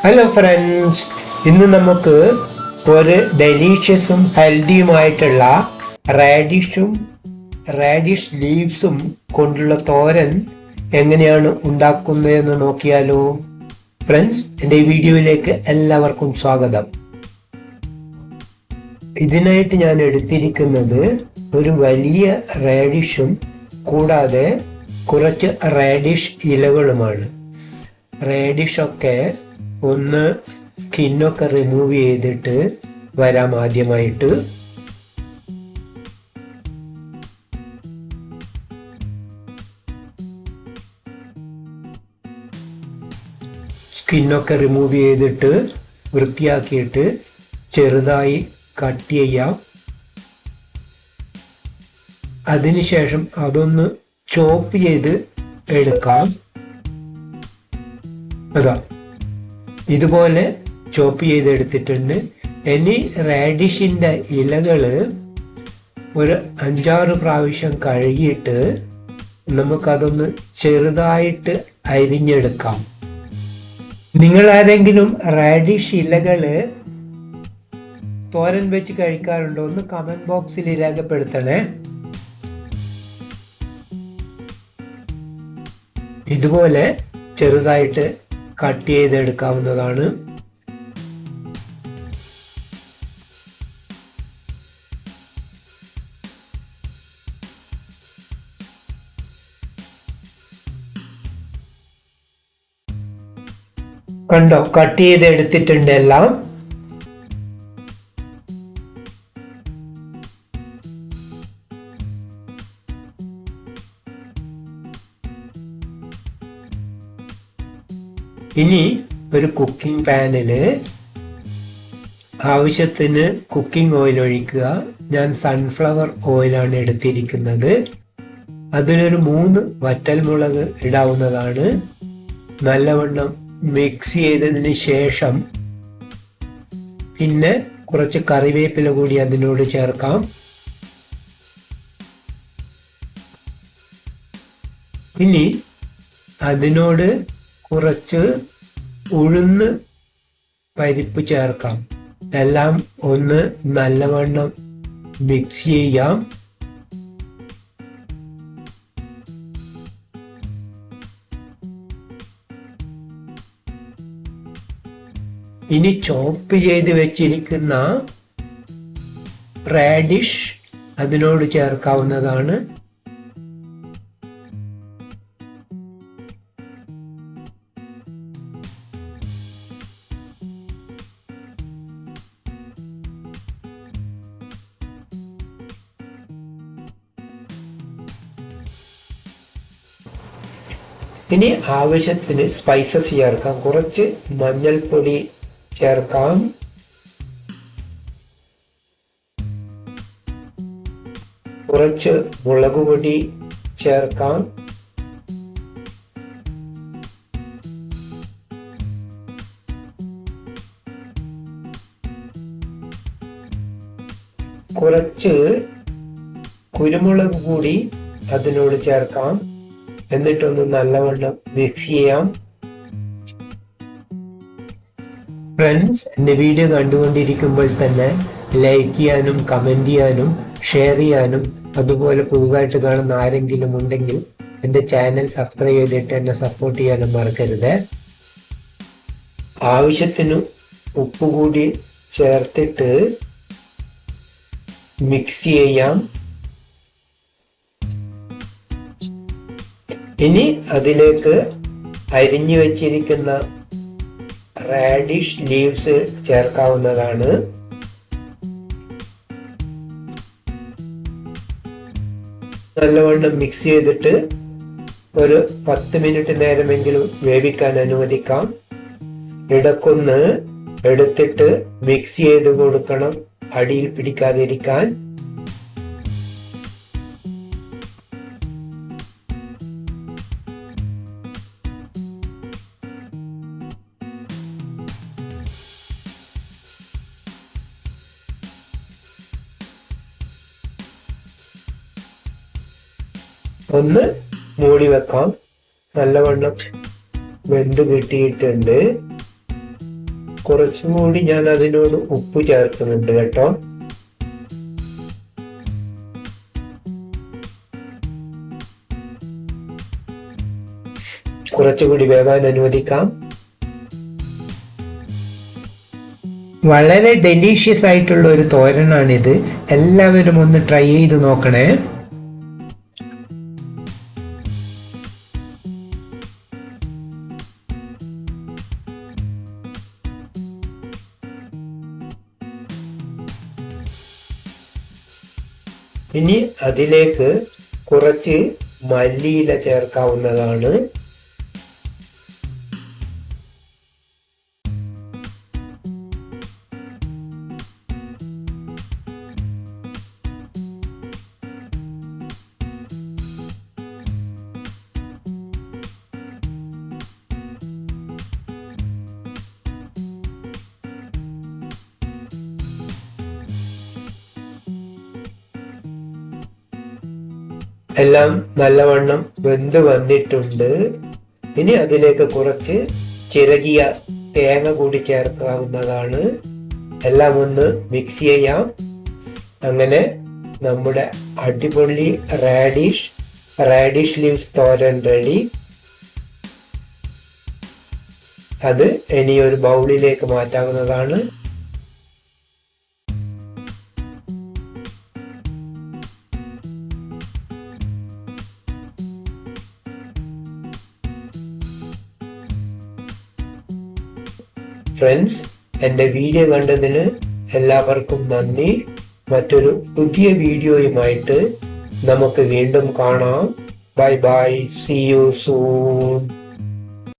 Hello friends, ഇന്ന് നമുക്ക് ഒരു ഡെലീഷ്യസും ഹെൽത്തിയുമായിട്ടുള്ള റാഡിഷ് ലീവ്സും കൊണ്ടുള്ള തോരൻ എങ്ങനെയാണ് ഉണ്ടാക്കുന്നതെന്ന് നോക്കിയാലോ. ഫ്രണ്ട്സ്, എൻ്റെ ഈ വീഡിയോയിലേക്ക് എല്ലാവർക്കും സ്വാഗതം. ഇതിനായിട്ട് ഞാൻ എടുത്തിരിക്കുന്നത് ഒരു വലിയ റാഡിഷും കൂടാതെ കുറച്ച് റാഡിഷ് ഇലകളുമാണ്. റാഡിഷൊക്കെ ഒന്ന് സ്കിന്നൊക്കെ റിമൂവ് ചെയ്തിട്ട് വരാം. ആദ്യമായിട്ട് സ്കിന്നൊക്കെ റിമൂവ് ചെയ്തിട്ട് വൃത്തിയാക്കിയിട്ട് ചെറുതായി കട്ട് ചെയ്യാം. അതിനുശേഷം അതൊന്ന് ചോപ്പ് ചെയ്ത് എടുക്കാം. അതാ ഇതുപോലെ ചോപ്പ് ചെയ്തെടുത്തിട്ടുണ്ട്. ഇനി റാഡിഷിൻ്റെ ഇലകള് ഒരു 5-6 പ്രാവശ്യം കഴുകിയിട്ട് നമുക്കതൊന്ന് ചെറുതായിട്ട് അരിഞ്ഞെടുക്കാം. നിങ്ങൾ ആരെങ്കിലും റാഡിഷ് ഇലകള് തോരൻ വെച്ച് കഴിക്കാറുണ്ടോ? ഒന്ന് കമന്റ് ബോക്സിൽ രേഖപ്പെടുത്തണേ. ഇതുപോലെ ചെറുതായിട്ട് കട്ട് ചെയ്തെടുക്കാവുന്നതാണ്. കണ്ടോ, കട്ട് ചെയ്തെടുത്തിട്ടുണ്ട് എല്ലാം. ഇനി ഒരു കുക്കിംഗ് പാനില് ആവശ്യത്തിന് കുക്കിംഗ് ഓയിൽ ഒഴിക്കുക. ഞാൻ സൺഫ്ലവർ ഓയിലാണ് എടുത്തിരിക്കുന്നത്. അതിലൊരു 3 വറ്റൽമുളക് ഇടാവുന്നതാണ്. നല്ലവണ്ണം മിക്സ് ചെയ്തതിന് ശേഷം പിന്നെ കുറച്ച് കറിവേപ്പില കൂടി അതിനോട് ചേർക്കാം. ഇനി അതിനോട് കുറച്ച് ഉഴുന്ന് പരിപ്പ് ചേർക്കാം. എല്ലാം ഒന്ന് നല്ലവണ്ണം മിക്സ് ചെയ്യാം. ഇനി ചോപ്പ് ചെയ്ത് വെച്ചിരിക്കുന്ന റാഡിഷ് അതിനോട് ചേർക്കാവുന്നതാണ്. ഇനി ആവശ്യത്തിന് സ്പൈസസ് ചേർക്കാം. കുറച്ച് മഞ്ഞൾപ്പൊടി ചേർക്കാം. കുറച്ച് മുളക് പൊടി ചേർക്കാം. കുറച്ച് കുരുമുളക് കൂടി അതിനോട് ചേർക്കാം. എന്നിട്ടൊന്ന് നല്ലവണ്ണം മിക്സ് ചെയ്യാം. ഫ്രണ്ട്സ്, എൻ്റെ വീഡിയോ കണ്ടുകൊണ്ടിരിക്കുമ്പോൾ തന്നെ ലൈക്ക് ചെയ്യാനും കമന്റ് ചെയ്യാനും ഷെയർ ചെയ്യാനും അതുപോലെ പുതുതായിട്ട് കാണുന്ന ആരെങ്കിലും ഉണ്ടെങ്കിൽ എൻ്റെ ചാനൽ സബ്സ്ക്രൈബ് ചെയ്തിട്ട് എന്നെ സപ്പോർട്ട് ചെയ്യാനും മറക്കരുത്. ആവശ്യത്തിന് ഉപ്പ് കൂടി ചേർത്തിട്ട് മിക്സ് ചെയ്യാം. ഇനി അതിലേക്ക് അരിഞ്ഞു വെച്ചിരിക്കുന്ന റാഡിഷ് ലീവ്സ് ചേർക്കാവുന്നതാണ്. നല്ലവണ്ണം മിക്സ് ചെയ്തിട്ട് ഒരു 10 മിനിറ്റ് നേരമെങ്കിലും വേവിക്കാൻ അനുവദിക്കാം. ഇടക്കൊന്ന് എടുത്തിട്ട് മിക്സ് ചെയ്ത് കൊടുക്കണം, അടിയിൽ പിടിക്കാതിരിക്കാൻ. ഒന്ന് മൂടി വെക്കാം. നല്ലവണ്ണം വെന്ത് കിട്ടിയിട്ടുണ്ട്. കുറച്ചുകൂടി ഞാൻ അതിനോട് ഉപ്പ് ചേർക്കുന്നുണ്ട് കേട്ടോ. കുറച്ചുകൂടി വേവാൻ അനുവദിക്കാം. വളരെ ഡെലീഷ്യസ് ആയിട്ടുള്ള ഒരു തോരനാണിത്. എല്ലാവരും ഒന്ന് ട്രൈ ചെയ്ത് നോക്കണേ. ഇനി അതിലേക്ക് കുറച്ച് മല്ലിയില ചേർക്കാവുന്നതാണ്. എല്ലാം നല്ലവണ്ണം വെന്ത് വന്നിട്ടുണ്ട്. ഇനി അതിലേക്ക് കുറച്ച് ചിരകിയ തേങ്ങ കൂടി ചേർക്കാവുന്നതാണ്. എല്ലാം ഒന്ന് മിക്സ് ചെയ്യാം. അങ്ങനെ നമ്മുടെ അടിപൊളി റാഡിഷ് ലീവ്സ് തോരൻ റെഡി. അത് ഇനി ഒരു ബൗളിലേക്ക് മാറ്റാവുന്നതാണ്. ഫ്രണ്ട്സ്, എൻ്റെ വീഡിയോ കണ്ടതിന് എല്ലാവർക്കും നന്ദി. മറ്റൊരു പുതിയ വീഡിയോയുമായിട്ട് നമുക്ക് വീണ്ടും കാണാം. Bye bye, see you soon.